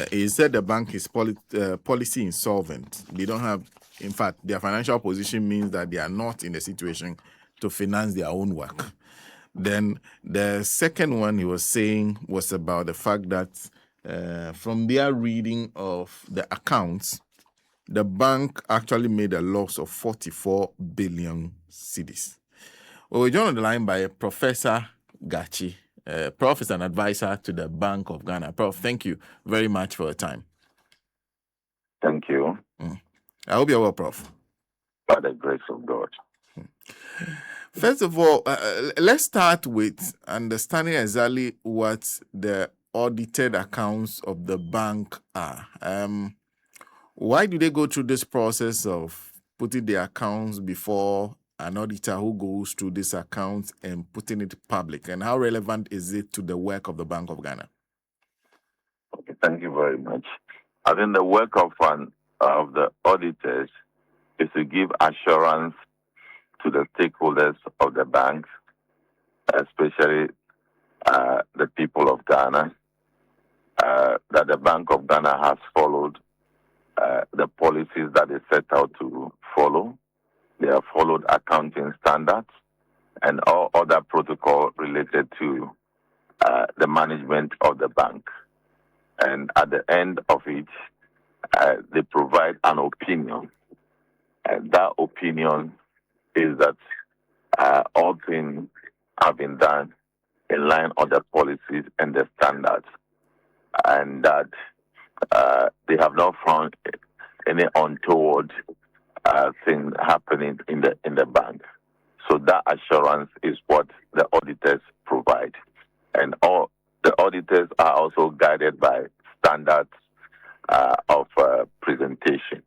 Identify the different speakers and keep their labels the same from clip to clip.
Speaker 1: He said the bank is policy insolvent. They don't have, in fact, their financial position means that they are not in a situation to finance their own work. Then the second one he was saying was about the fact that from their reading of the accounts, the bank actually made a loss of 44 billion cedis. Well, we're joined on the line by Professor GATSI. Prof is an advisor to the Bank of Ghana. Prof, thank you very much for your time.
Speaker 2: Thank you.
Speaker 1: I hope you're well, Prof.
Speaker 2: By the grace of God.
Speaker 1: First of all, let's start with understanding exactly what the audited accounts of the bank are. Why do they go through this process of putting the accounts before an auditor who goes through this account and putting it public? And how relevant is it to the work of the Bank of Ghana?
Speaker 2: Okay, thank you very much. I think the work of the auditors is to give assurance to the stakeholders of the bank, especially the people of Ghana, that the Bank of Ghana has followed the policies that they set out to follow. They have followed accounting standards and all other protocol related to the management of the bank. And at the end of it, they provide an opinion. And that opinion is that all things have been done in line with the policies and the standards, and that they have not found any untoward thing happening in the bank. So that assurance is what the auditors provide, and all the auditors are also guided by standards of presentation.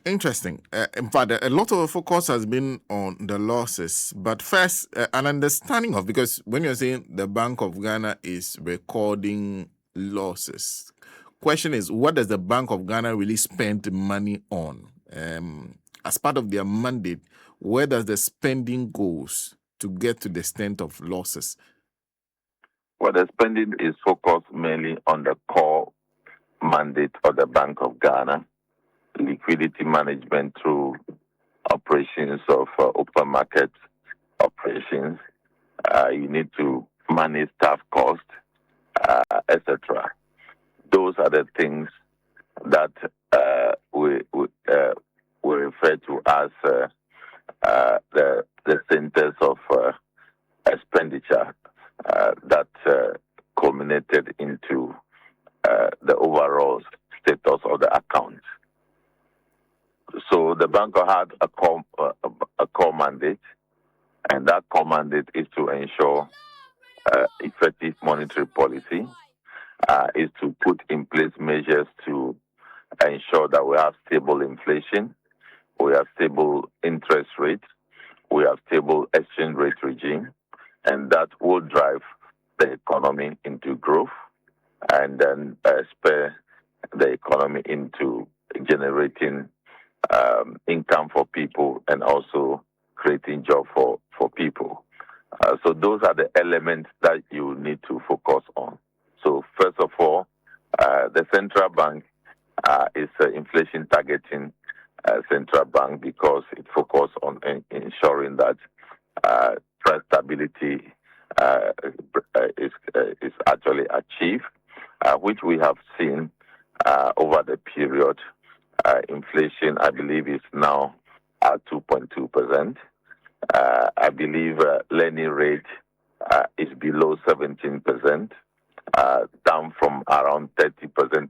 Speaker 1: Interesting. In fact, a lot of focus has been on the losses. But first, an understanding of, because when you're saying the Bank of Ghana is recording losses, question is, what does the Bank of Ghana really spend money on? As part of their mandate, where does the spending goes to get to the extent of losses?
Speaker 2: Well, the spending is focused mainly on the core mandate of the Bank of Ghana, liquidity management through operations of open market operations. You need to manage staff costs, etc. Those are the things that we refer to as the centers of expenditure that culminated into the overall status of the account. So the bank had a core mandate, and that core mandate is to ensure effective monetary policy, is to put in place measures to ensure that we have stable inflation, we have stable interest rates, we have stable exchange rate regime, and that will drive the economy into growth and then spur the economy into generating income for people and also creating jobs for people. So those are the elements that you need to focus on. So first of all, the central bank is inflation targeting central bank because it focuses on ensuring that price stability is actually achieved, which we have seen over the period. Inflation, I believe, is now at 2.2%. I believe lending rate is below 17%, down from around 30%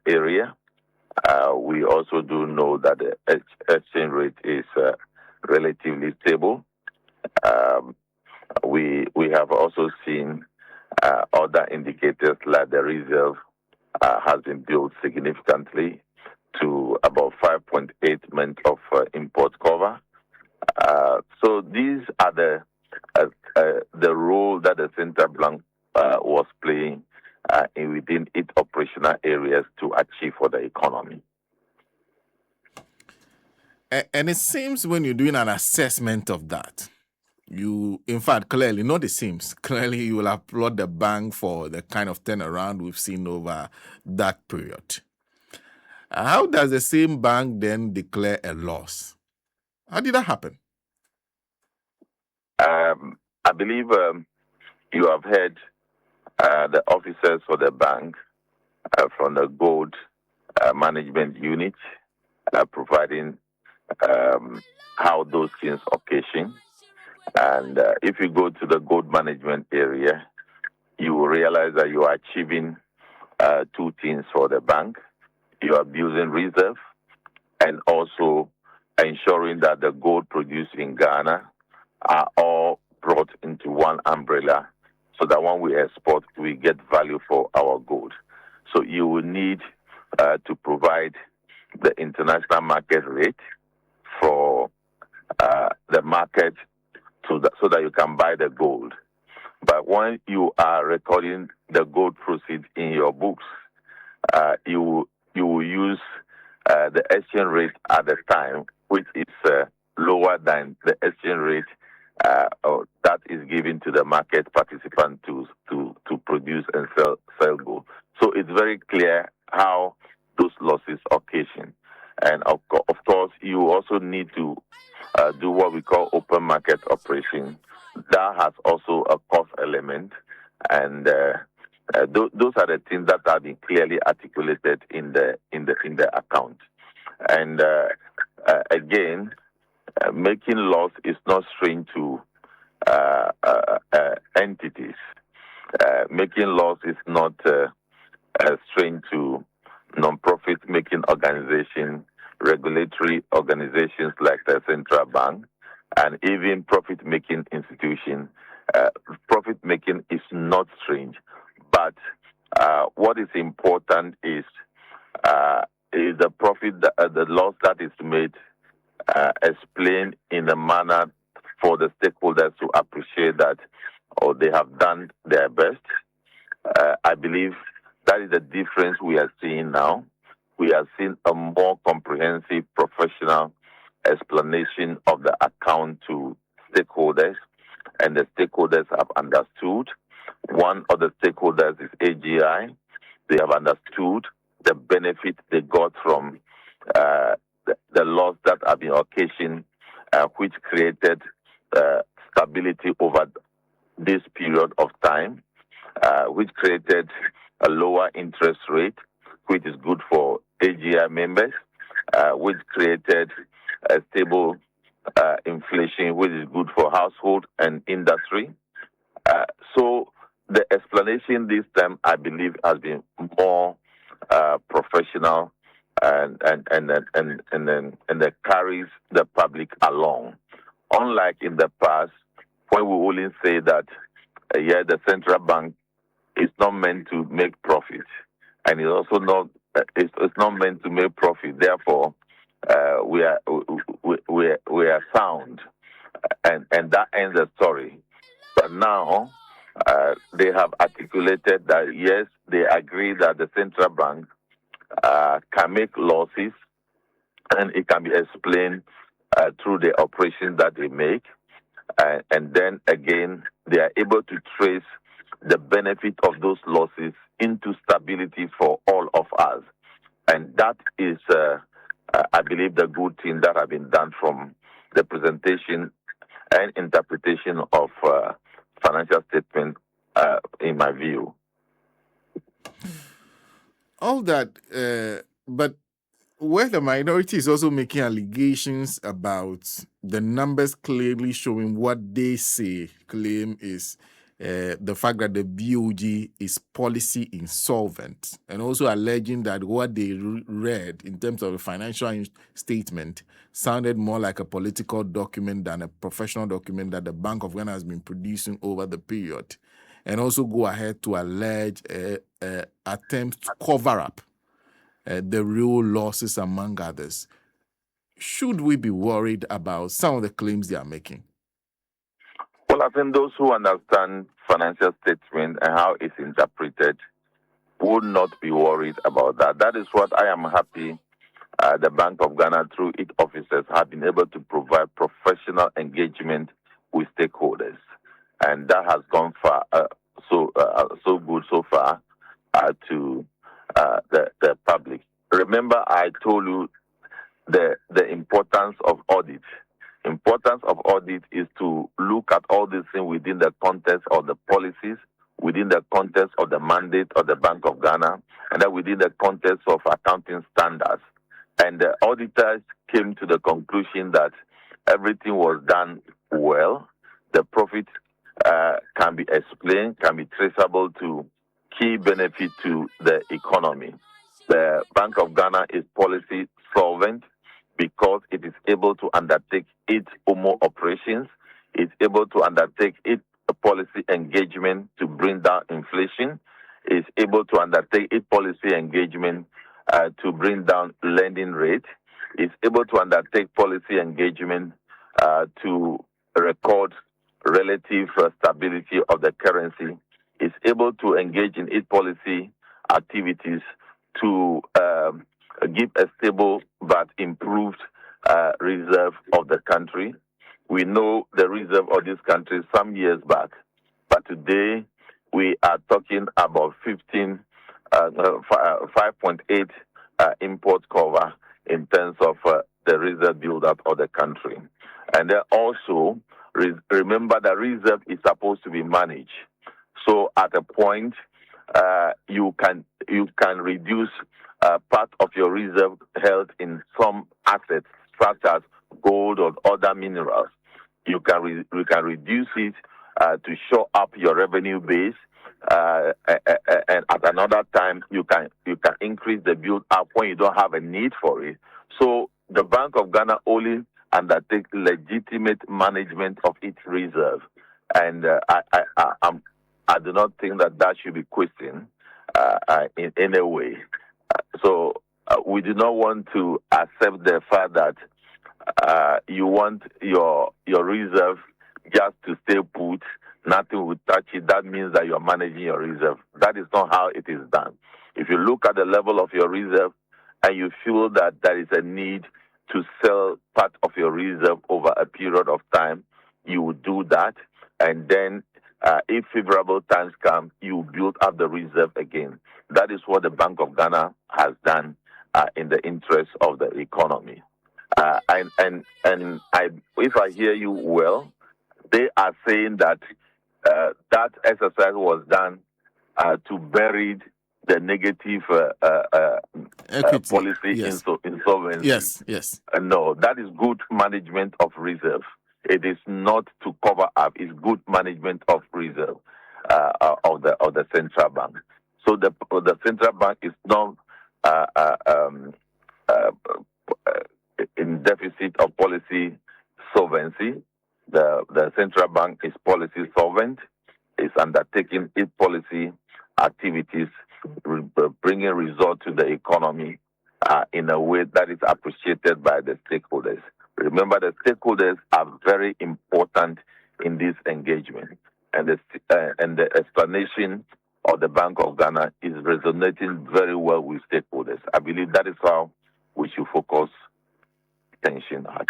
Speaker 2: area. We also do know that the exchange rate is relatively stable. We have also seen other indicators like the reserve has been built significantly to about 5.8 months of import cover. So these are the role that the central bank was playing within its operational areas to achieve for the economy.
Speaker 1: And it seems when you're doing an assessment of that, You, in fact, clearly, not the seems. Clearly, you will applaud the bank for the kind of turnaround we've seen over that period. How does the same bank then declare a loss? How did that happen?
Speaker 2: I believe you have heard the officers for the bank from the gold management unit providing how those things occasion. And if you go to the gold management area, you will realize that you are achieving two things for the bank. You are building reserve and also ensuring that the gold produced in Ghana are all brought into one umbrella so that when we export, we get value for our gold. So you will need to provide the international market rate for the market so that you can buy the gold. But when you are recording the gold proceeds in your books, you will use the exchange rate at the time, which is lower than the exchange rate that is given to the market participant to produce and sell gold. So it's very clear how those losses occasion. And of course, you also need to do what we call open market operation. That has also a cost element, and those are the things that have been clearly articulated in the account. And again, making loss is not strange to entities. Making loss is not strange to non-profit making organizations, regulatory organizations like the central bank, and even profit-making institutions. Profit-making is not strange, but what is important is the profit, the loss that is made, explained in a manner for the stakeholders to appreciate that, or they have done their best. I believe that is the difference we are seeing now. We are seeing a more comprehensive, professional explanation of the account to stakeholders, and the stakeholders have understood. One of the stakeholders is AGI. They have understood the benefit they got from the loss that have been occasioned, which created stability over this period of time, which created a lower interest rate, which is good for AGI members, which created a stable inflation, which is good for household and industry. So the explanation this time, I believe, has been more professional and that carries the public along. Unlike in the past, when we only say that the central bank is not meant to make profit, and it's also not meant to make profit. Therefore, we are sound, and that ends the story. But now they have articulated that yes, they agree that the central bank can make losses, and it can be explained through the operations that they make, and then again they are able to trace the benefit of those losses into stability for all of us. And that is, I believe, the good thing that has been done from the presentation and interpretation of financial statement, in my view.
Speaker 1: All that, but where the minority is also making allegations about the numbers clearly showing what they claim is the fact that the BoG is policy insolvent, and also alleging that what they read in terms of the financial statement sounded more like a political document than a professional document that the Bank of Ghana has been producing over the period, and also go ahead to allege attempts to cover up the real losses, among others. Should we be worried about some of the claims they are making?
Speaker 2: Well, I think those who understand financial statement and how it's interpreted would not be worried about that. That is what I am happy the Bank of Ghana, through its officers, have been able to provide professional engagement with stakeholders, and that has gone far, so good so far to the public. Remember, I told you the importance of audit. Importance of audit is to look at all these things within the context of the policies, within the context of the mandate of the Bank of Ghana, and then within the context of accounting standards. And the auditors came to the conclusion that everything was done well. The profit can be explained, can be traceable to key benefit to the economy. The Bank of Ghana is policy solvent because it is able to undertake its OMO operations, it's able to undertake its policy engagement to bring down inflation, is able to undertake its policy engagement to bring down lending rate, is able to undertake policy engagement to record relative stability of the currency, is able to engage in its policy activities to give a stable but improved reserve of the country. We know the reserve of this country some years back, but today we are talking about 5.8 import cover in terms of the reserve build-up of the country. And then also, remember the reserve is supposed to be managed. So at a point, you can reduce part of your reserve held in some assets, such as gold or other minerals. You can reduce it to show up your revenue base, and at another time you can increase the build up when you don't have a need for it. So the Bank of Ghana only undertakes legitimate management of its reserve, and I do not think that should be questioned in any way. So we do not want to accept the fact that you want your reserve just to stay put, nothing will touch it. That means that you are managing your reserve. That is not how it is done. If you look at the level of your reserve and you feel that there is a need to sell part of your reserve over a period of time, you will do that. And then if favorable times come, you build up the reserve again. That is what the Bank of Ghana has done in the interest of the economy. If I hear you well, they are saying that that exercise was done to bury the negative policy insolvency.
Speaker 1: Yes.
Speaker 2: No, that is good management of reserve. It is not to cover up. It's good management of reserve of the central bank. So the central bank is not in deficit of policy solvency. The central bank is policy solvent. Is undertaking its policy activities, bringing results to the economy in a way that is appreciated by the stakeholders. Remember, the stakeholders are very important in this engagement, and the explanation of the Bank of Ghana is resonating very well with stakeholders. I believe that is how we should focus attention at.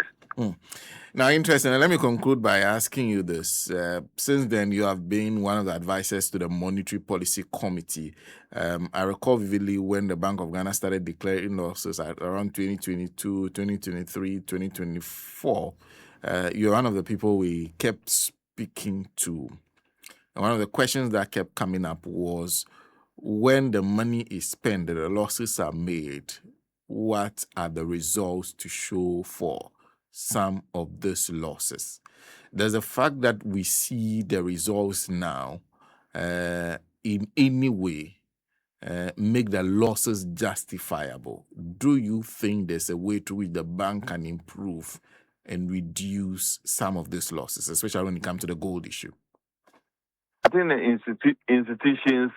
Speaker 1: Now, interesting. Let me conclude by asking you this. Since then, you have been one of the advisors to the Monetary Policy Committee. I recall vividly when the Bank of Ghana started declaring losses at around 2022, 2023, 2024. You're one of the people we kept speaking to. And one of the questions that kept coming up was, when the money is spent, the losses are made, what are the results to show for some of these losses? There's a fact that we see the results now in any way make the losses justifiable. Do you think there's a way through which the bank can improve and reduce some of these losses, especially when it comes to the gold issue?
Speaker 2: I think the institutions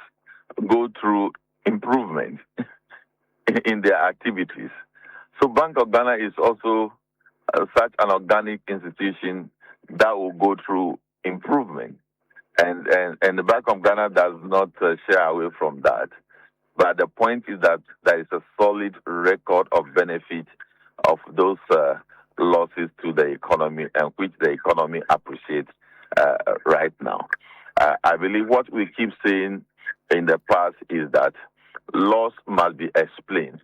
Speaker 2: go through improvement in their activities. So Bank of Ghana is also such an organic institution that will go through improvement. And the Bank of Ghana does not shy away from that. But the point is that there is a solid record of benefit of those losses to the economy and which the economy appreciates right now. I believe what we keep saying in the past is that loss must be explained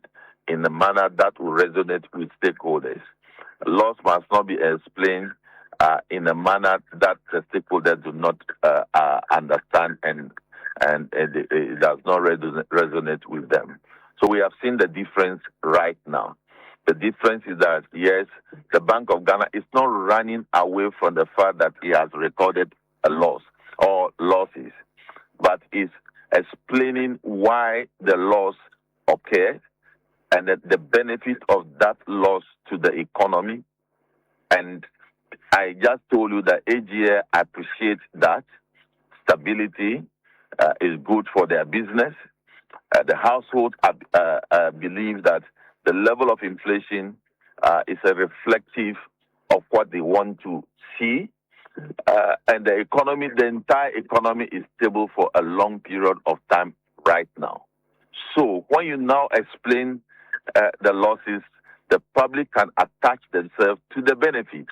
Speaker 2: in a manner that will resonate with stakeholders. Loss must not be explained in a manner that the stakeholders do not understand and it does not resonate with them. So we have seen the difference right now. The difference is that, yes, the Bank of Ghana is not running away from the fact that it has recorded a loss or losses, but is explaining why the loss occurred and the benefit of that loss to the economy. And I just told you that AGA appreciates that. Stability is good for their business. The household believe that the level of inflation is a reflective of what they want to see. And the economy, the entire economy is stable for a long period of time right now. So when you now explain the losses, the public can attach themselves to the benefit.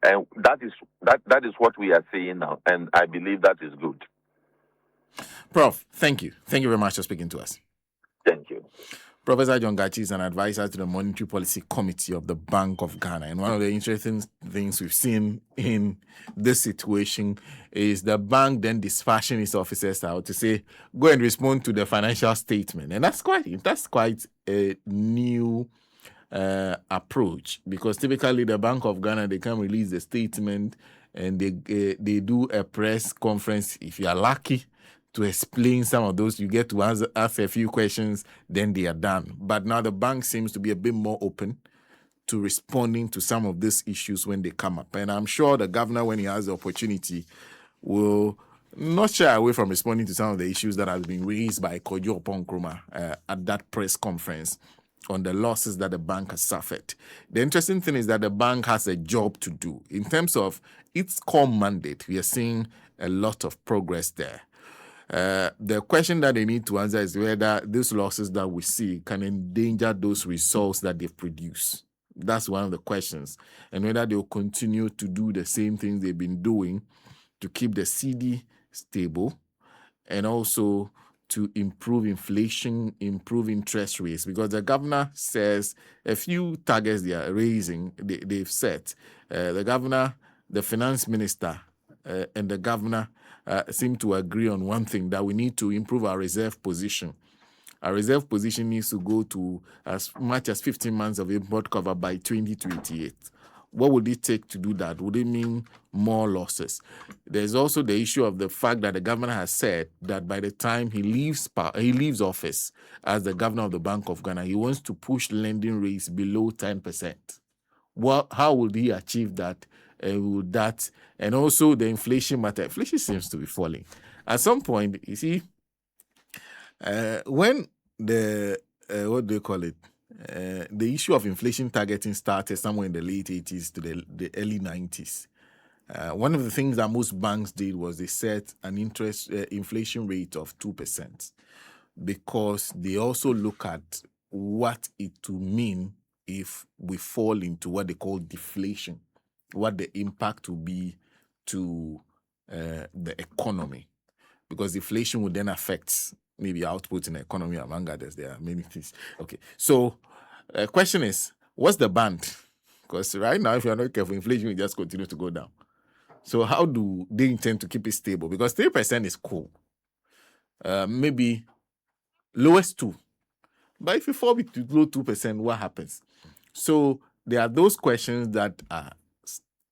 Speaker 2: And that is what we are seeing now. And I believe that is good.
Speaker 1: Prof, thank you. Thank you very much for speaking to us.
Speaker 2: Thank you.
Speaker 1: Professor John GATSI is an advisor to the Monetary Policy Committee of the Bank of Ghana. And one of the interesting things we've seen in this situation is the bank then dispatching its officers out to say, go and respond to the financial statement. And that's quite a new approach, because typically the Bank of Ghana, they can release the statement and they do a press conference if you are lucky to explain some of those. You get to ask a few questions, then they are done. But now the bank seems to be a bit more open to responding to some of these issues when they come up. And I'm sure the governor, when he has the opportunity, will not shy away from responding to some of the issues that have been raised by Kojo Ponkroma at that press conference on the losses that the bank has suffered. The interesting thing is that the bank has a job to do. In terms of its core mandate, we are seeing a lot of progress there. The question that they need to answer is whether these losses that we see can endanger those results that they've produced. That's one of the questions. And whether they'll continue to do the same things they've been doing to keep the CD stable and also to improve inflation, improve interest rates. Because the governor says a few targets they are raising, they've set. The governor, the finance minister, and the governor seem to agree on one thing, that we need to improve our reserve position. Our reserve position needs to go to as much as 15 months of import cover by 2028. What would it take to do that? Would it mean more losses? There's also the issue of the fact that the governor has said that by the time he leaves office as the governor of the Bank of Ghana, he wants to push lending rates below 10%. Well, how would he achieve that? Would that, and also the inflation matter? Inflation seems to be falling. At some point, you see, when the what do you call it? The issue of inflation targeting started somewhere in the late 80s to the early 90s. One of the things that most banks did was they set an inflation rate of 2%, because they also look at what it will mean if we fall into what they call deflation, what the impact will be to the economy, because deflation would then affect maybe output in the economy, among others. There are many things. Okay, so the question is, what's the band? Because right now, if you're not careful, inflation will just continue to go down. So how do they intend to keep it stable? Because 3% is cool. Maybe lowest 2%. But if you fall below 2%, what happens? So there are those questions that are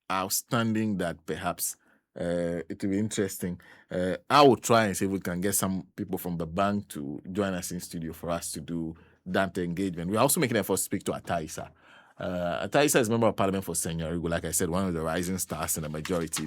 Speaker 1: outstanding that perhaps it will be interesting. I will try and see if we can get some people from the bank to join us in studio for us to do that engagement. We're also making an effort to speak to Ataisa. Ataisa is member of parliament for Senior, like I said, one of the rising stars in the majority.